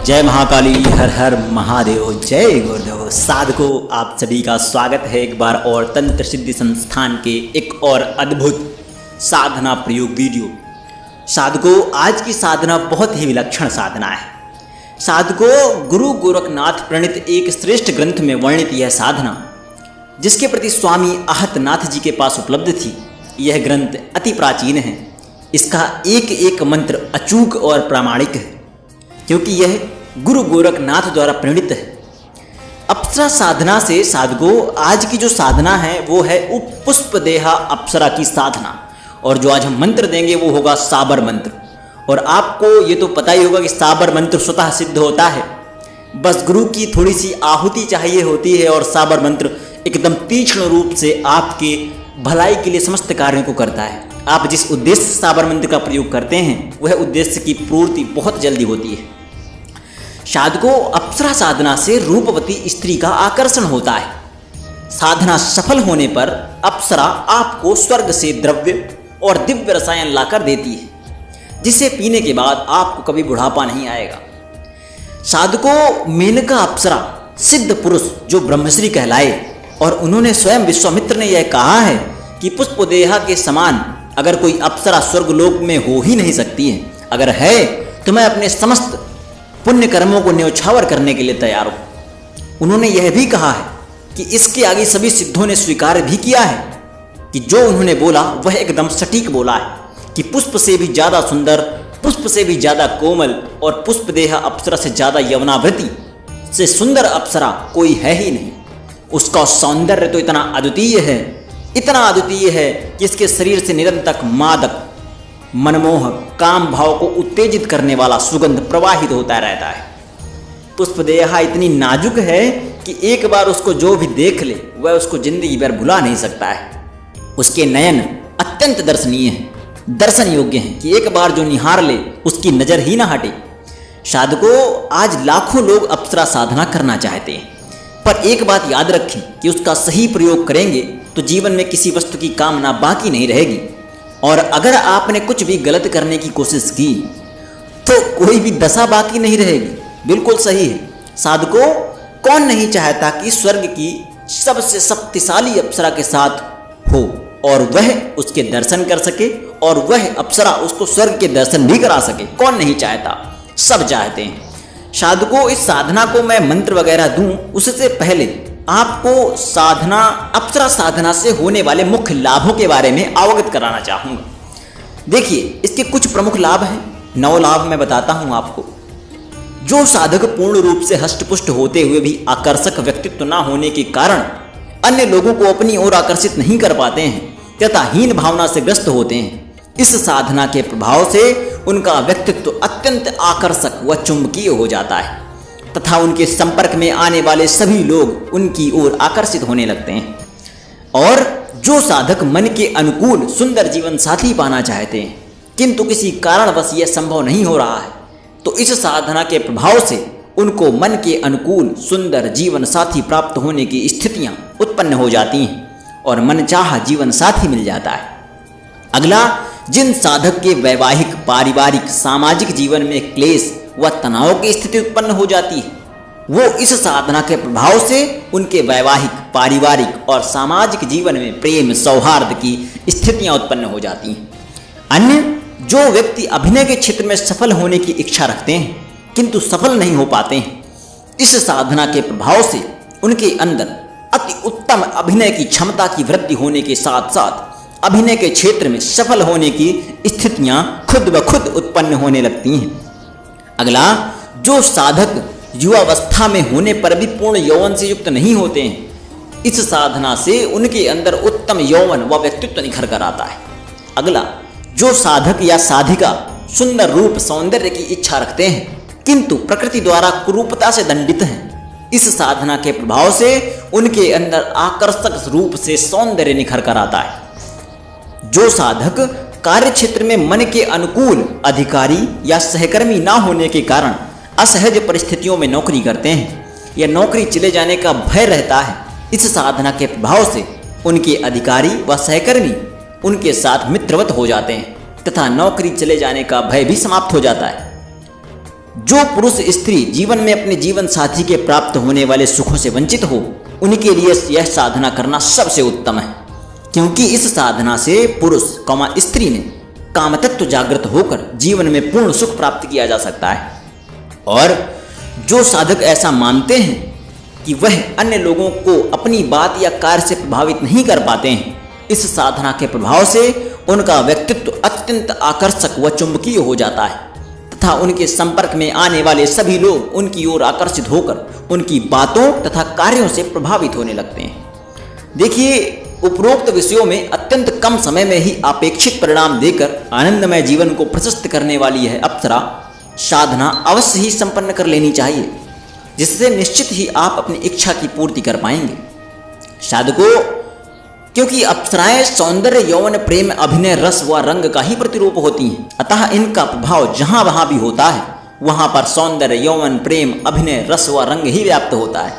जय महाकाली, हर हर महादेव, जय गुरुदेव। साधकों, आप सभी का स्वागत है एक बार और तंत्र सिद्धि संस्थान के एक और अद्भुत साधना प्रयोग वीडियो। साधकों, आज की साधना बहुत ही विलक्षण साधना है। साधकों, गुरु गोरखनाथ प्रणीत एक श्रेष्ठ ग्रंथ में वर्णित यह साधना, जिसके प्रति स्वामी आहतनाथ जी के पास उपलब्ध थी, यह ग्रंथ अति प्राचीन है। इसका एक एक मंत्र अचूक और प्रामाणिक है, क्योंकि यह गुरु गोरखनाथ द्वारा प्रणीत है। अप्सरा साधना से साधकों, आज की जो साधना है वो है पुष्पदेहा अप्सरा की साधना, और जो आज हम मंत्र देंगे वो होगा साबर मंत्र। और आपको ये तो पता ही होगा कि साबर मंत्र स्वतः सिद्ध होता है, बस गुरु की थोड़ी सी आहुति चाहिए होती है, और साबर मंत्र एकदम तीक्ष्ण रूप से आपके भलाई के लिए समस्त कार्यों को करता है। आप जिस उद्देश्य से साबर मंत्र का प्रयोग करते हैं, वह उद्देश्य की पूर्ति बहुत जल्दी होती है। साधकों, अप्सरा साधना से रूपवती स्त्री का आकर्षण होता है। साधना सफल होने पर अप्सरा आपको स्वर्ग से द्रव्य और दिव्य रसायन लाकर देती है, जिसे पीने के बाद आपको कभी बुढ़ापा नहीं आएगा। साधकों, मेनका अप्सरा सिद्ध पुरुष जो ब्रह्मश्री कहलाए, और उन्होंने स्वयं विश्वामित्र ने यह कहा है कि पुष्पदेहा के समान अगर कोई अप्सरा स्वर्गलोक में हो ही नहीं सकती है। अगर है तो मैं अपने समस्त पुण्य कर्मों को न्योछावर करने के लिए तैयार हूं। उन्होंने यह भी कहा है कि इसके आगे सभी सिद्धों ने स्वीकार भी किया है कि जो उन्होंने बोला वह एकदम सटीक बोला है कि पुष्प से भी ज्यादा सुंदर, पुष्प से भी ज्यादा कोमल और पुष्पदेहा अप्सरा से ज्यादा यवनावृति से सुंदर अप्सरा कोई है ही नहीं। उसका सौंदर्य तो इतना अद्वितीय है, इतना अद्वितीय है कि इसके शरीर से निरंतर मादक, मनमोहक, काम भाव को उत्तेजित करने वाला सुगंध प्रवाहित होता रहता है। पुष्पदेहा इतनी नाजुक है कि एक बार उसको जो भी देख ले वह उसको जिंदगी भर भुला नहीं सकता है। उसके नयन अत्यंत दर्शनीय हैं, दर्शन योग्य हैं कि एक बार जो निहार ले उसकी नजर ही ना हटे। साधकों, आज लाखों लोग अप्सरा साधना करना चाहते हैं, पर एक बात याद रखें कि उसका सही प्रयोग करेंगे तो जीवन में किसी वस्तु की कामना बाकी नहीं रहेगी। और अगर आपने कुछ भी गलत करने की कोशिश की तो कोई भी दशा बाकी नहीं रहेगी। बिल्कुल सही है। साधकों, कौन नहीं चाहता कि स्वर्ग की सबसे शक्तिशाली अप्सरा के साथ हो और वह उसके दर्शन कर सके, और वह अप्सरा उसको स्वर्ग के दर्शन भी करा सके। कौन नहीं चाहता, सब चाहते हैं। साधकों, इस साधना को मैं मंत्र वगैरह दूं उससे पहले आपको साधना, अप्सरा साधना से होने वाले मुख्य लाभों के बारे में अवगत कराना चाहूँगा। देखिए, इसके कुछ प्रमुख लाभ हैं, 9 लाभ मैं बताता हूँ आपको। जो साधक पूर्ण रूप से हष्टपुष्ट होते हुए भी आकर्षक व्यक्तित्व न होने के कारण अन्य लोगों को अपनी ओर आकर्षित नहीं कर पाते हैं तथा हीन भावना से ग्रस्त होते हैं, इस साधना के प्रभाव से उनका व्यक्तित्व अत्यंत आकर्षक व चुंबकीय हो जाता है तथा उनके संपर्क में आने वाले सभी लोग उनकी ओर आकर्षित होने लगते हैं। और जो साधक मन के अनुकूल सुंदर जीवन साथी पाना चाहते हैं, किंतु किसी कारणवश यह संभव नहीं हो रहा है, तो इस साधना के प्रभाव से उनको मन के अनुकूल सुंदर जीवन साथी प्राप्त होने की स्थितियां उत्पन्न हो जाती हैं और मनचाहा जीवन साथी मिल जाता है। अगला, जिन साधक के वैवाहिक, पारिवारिक, सामाजिक जीवन में क्लेश व तनाव की स्थिति उत्पन्न हो जाती है, वो इस साधना के प्रभाव से उनके वैवाहिक, पारिवारिक और सामाजिक जीवन में प्रेम, सौहार्द की स्थितियां उत्पन्न हो जाती हैं। अन्य, जो व्यक्ति अभिनय के क्षेत्र में सफल होने की इच्छा रखते हैं किंतु सफल नहीं हो पाते हैं, इस साधना के प्रभाव से उनके अंदर अति उत्तम अभिनय की क्षमता की वृद्धि होने के साथ साथ अभिनय के क्षेत्र में सफल होने की स्थितियां खुद ब खुद उत्पन्न होने लगती हैं। अगला, जो साधक युवावस्था में होने पर भी पूर्ण यौवन से युक्त नहीं होते हैं, इस साधना से उनके अंदर उत्तम यौवन व व्यक्तित्व निखर कर आता है। अगला, जो साधक या साधिका सुंदर रूप, सौंदर्य की इच्छा रखते हैं किंतु प्रकृति द्वारा कुरूपता से दंडित हैं, इस साधना के प्रभाव से उनके अंदर आकर्षक रूप से सौंदर्य निखर कर आता है। जो साधक कार्य क्षेत्र में मन के अनुकूल अधिकारी या सहकर्मी ना होने के कारण असहज परिस्थितियों में नौकरी करते हैं या नौकरी चले जाने का भय रहता है, इस साधना के प्रभाव से उनके अधिकारी व सहकर्मी उनके साथ मित्रवत हो जाते हैं तथा नौकरी चले जाने का भय भी समाप्त हो जाता है। जो पुरुष स्त्री जीवन में अपने जीवन साथी के प्राप्त होने वाले सुखों से वंचित हो, उनके लिए यह साधना करना सबसे उत्तम है, क्योंकि इस साधना से पुरुष स्त्री ने काम तत्व जागृत होकर जीवन में पूर्ण सुख प्राप्त किया जा सकता है। और जो साधक ऐसा मानते हैं कि वह अन्य लोगों को अपनी बात या कार्य से प्रभावित नहीं कर पाते हैं, इस साधना के प्रभाव से उनका व्यक्तित्व अत्यंत आकर्षक व चुंबकीय हो जाता है तथा उनके संपर्क में आने वाले सभी लोग उनकी ओर आकर्षित होकर उनकी बातों तथा कार्यों से प्रभावित होने लगते हैं। देखिए, उपरोक्त विषयों में अत्यंत कम समय में ही अपेक्षित परिणाम देकर आनंदमय जीवन को प्रशस्त करने वाली यह अप्सरा साधना अवश्य ही संपन्न कर लेनी चाहिए, जिससे निश्चित ही आप अपनी इच्छा की पूर्ति कर पाएंगे। साधकों, क्योंकि अप्सराएं सौंदर्य, यौवन, प्रेम, अभिनय, रस व रंग का ही प्रतिरूप होती हैं, अतः इनका प्रभाव जहां वहां भी होता है वहां पर सौंदर्य, यौवन, प्रेम, अभिनय, रस व रंग ही व्याप्त होता है।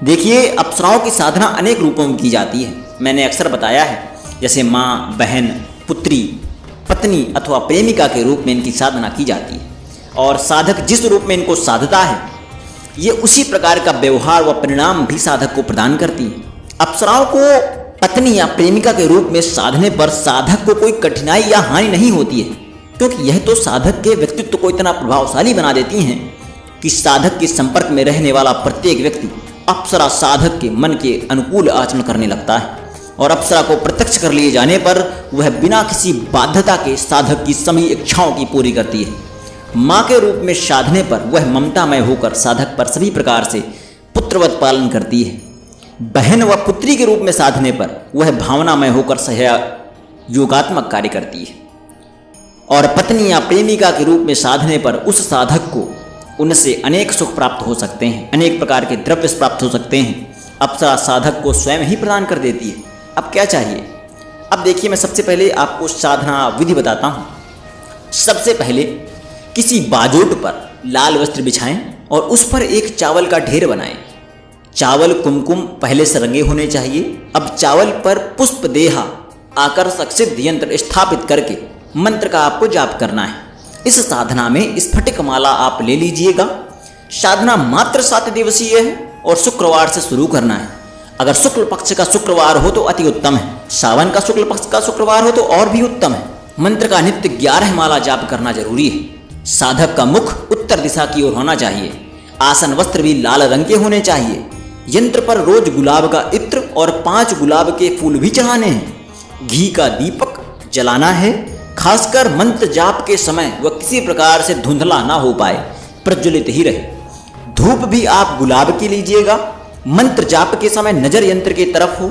देखिए, अप्सराओं की साधना अनेक रूपों में की जाती है। मैंने अक्सर बताया है, जैसे माँ, बहन, पुत्री, पत्नी अथवा प्रेमिका के रूप में इनकी साधना की जाती है। और साधक जिस रूप में इनको साधता है, ये उसी प्रकार का व्यवहार व परिणाम भी साधक को प्रदान करती है। अप्सराओं को पत्नी या प्रेमिका के रूप में साधने पर साधक को कोई कठिनाई या हानि नहीं होती है, क्योंकि यह तो साधक के व्यक्तित्व को इतना प्रभावशाली बना देती हैं कि साधक के संपर्क में रहने वाला प्रत्येक व्यक्ति अप्सरा साधक के मन के अनुकूल आचरण करने लगता है। और अप्सरा को प्रत्यक्ष कर लिए जाने पर वह बिना किसी बाध्यता के साधक की सभी इच्छाओं की पूरी करती है। माँ के रूप में साधने पर वह ममतामय होकर साधक पर सभी प्रकार से पुत्रवत पालन करती है। बहन व पुत्री के रूप में साधने पर वह भावनामय होकर सहयोगात्मक कार्य करती है। और पत्नी या प्रेमिका के रूप में साधने पर उस साधक को उनसे अनेक सुख प्राप्त हो सकते हैं, अनेक प्रकार के द्रव्य प्राप्त हो सकते हैं। अप्सरा साधक को स्वयं ही प्रदान कर देती है। अब क्या चाहिए? अब देखिए, मैं सबसे पहले आपको साधना विधि बताता हूँ। सबसे पहले किसी बाजोट पर लाल वस्त्र बिछाएं और उस पर एक चावल का ढेर बनाएं। चावल कुमकुम पहले से रंगे होने चाहिए। अब चावल पर पुष्प देहा आकर्षक सिद्ध यंत्र स्थापित करके मंत्र का आपको जाप करना है। इस साधना में स्फटिक माला आप ले लीजिएगा। साधना मात्र 7 दिवसीय है और शुक्रवार से शुरू करना है। अगर शुक्ल पक्ष का शुक्रवार हो तो अति उत्तम है, सावन का शुक्ल पक्ष का शुक्रवार हो तो और भी उत्तम है। मंत्र का नित्य 11 माला जाप करना जरूरी है। साधक का मुख उत्तर दिशा की ओर होना चाहिए। आसन वस्त्र भी लाल रंग के होने चाहिए। यंत्र पर रोज गुलाब का इत्र और 5 गुलाब के फूल भी चढ़ाने हैं। घी का दीपक जलाना है। खासकर मंत्र जाप के समय वह किसी प्रकार से धुंधला ना हो पाए, प्रज्वलित ही रहे। धूप भी आप गुलाब की लीजिएगा। मंत्र जाप के समय नजर यंत्र की तरफ हो।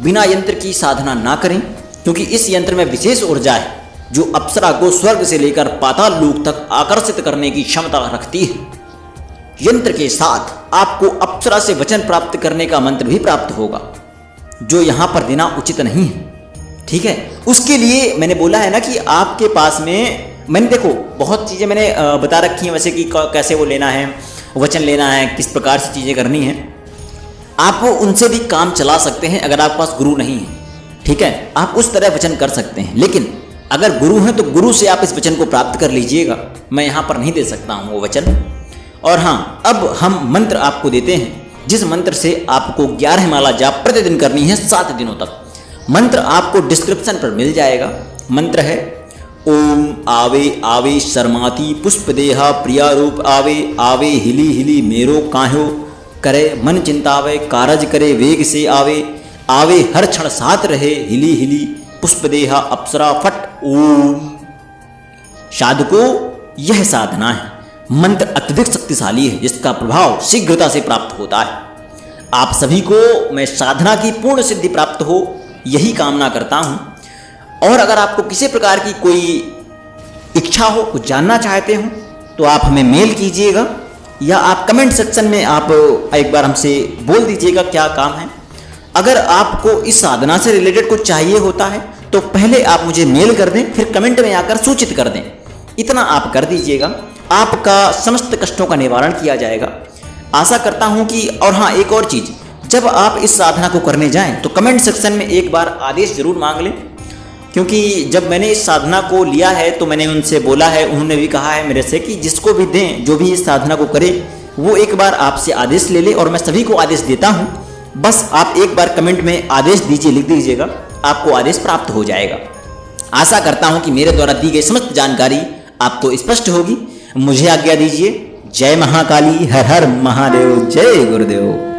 बिना यंत्र की साधना ना करें, क्योंकि इस यंत्र में विशेष ऊर्जा है जो अप्सरा को स्वर्ग से लेकर पाताल लोक तक आकर्षित करने की क्षमता रखती है। यंत्र के साथ आपको अप्सरा से वचन प्राप्त करने का मंत्र भी प्राप्त होगा, जो यहाँ पर देना उचित नहीं है। ठीक है, उसके लिए मैंने बोला है ना कि आपके पास में मैंने देखो बहुत चीज़ें मैंने बता रखी हैं, वैसे कि कैसे वो लेना है, वचन लेना है, किस प्रकार से चीज़ें करनी हैं। आप उनसे भी काम चला सकते हैं अगर आपके पास गुरु नहीं है। ठीक है, आप उस तरह वचन कर सकते हैं, लेकिन अगर गुरु हैं तो गुरु से आप इस वचन को प्राप्त कर लीजिएगा। मैं यहाँ पर नहीं दे सकता हूँ वो वचन। और हाँ, अब हम मंत्र आपको देते हैं, जिस मंत्र से आपको 11 माला जाप प्रतिदिन करनी है 7 दिनों तक। मंत्र आपको डिस्क्रिप्शन पर मिल जाएगा। मंत्र है ओम आवे आवे शर्माती पुष्प देहा प्रिया रूप आवे आवे हिली हिली मेरो काह्यो करे मन चिंतावे कारज करे वेग से आवे आवे हर क्षण साथ रहे हिली हिली पुष्प देहा अप्सरा फट ओम। साधको, यह साधना है। मंत्र अत्यधिक शक्तिशाली है, जिसका प्रभाव शीघ्रता से प्राप्त होता है। आप सभी को मैं साधना की पूर्ण सिद्धि प्राप्त हो यही कामना करता हूँ। और अगर आपको किसी प्रकार की कोई इच्छा हो, कुछ जानना चाहते हो, तो आप हमें मेल कीजिएगा या आप कमेंट सेक्शन में आप एक बार हमसे बोल दीजिएगा क्या काम है। अगर आपको इस साधना से रिलेटेड कुछ चाहिए होता है तो पहले आप मुझे मेल कर दें, फिर कमेंट में आकर सूचित कर दें। इतना आप कर दीजिएगा, आपका समस्त कष्टों का निवारण किया जाएगा। आशा करता हूं कि, और हाँ एक और चीज़, जब आप इस साधना को करने जाएं तो कमेंट सेक्शन में एक बार आदेश जरूर मांग लें। क्योंकि जब मैंने इस साधना को लिया है तो मैंने उनसे बोला है, उन्होंने भी कहा है मेरे से कि जिसको भी दें, जो भी इस साधना को करे, वो एक बार आपसे आदेश ले ले। और मैं सभी को आदेश देता हूँ, बस आप एक बार कमेंट में आदेश दीजिए, लिख दीजिएगा, आपको आदेश प्राप्त हो जाएगा। आशा करता हूँ कि मेरे द्वारा दी गई समस्त जानकारी आपको स्पष्ट होगी। मुझे आज्ञा दीजिए। जय महाकाली, हर हर महादेव, जय गुरुदेव।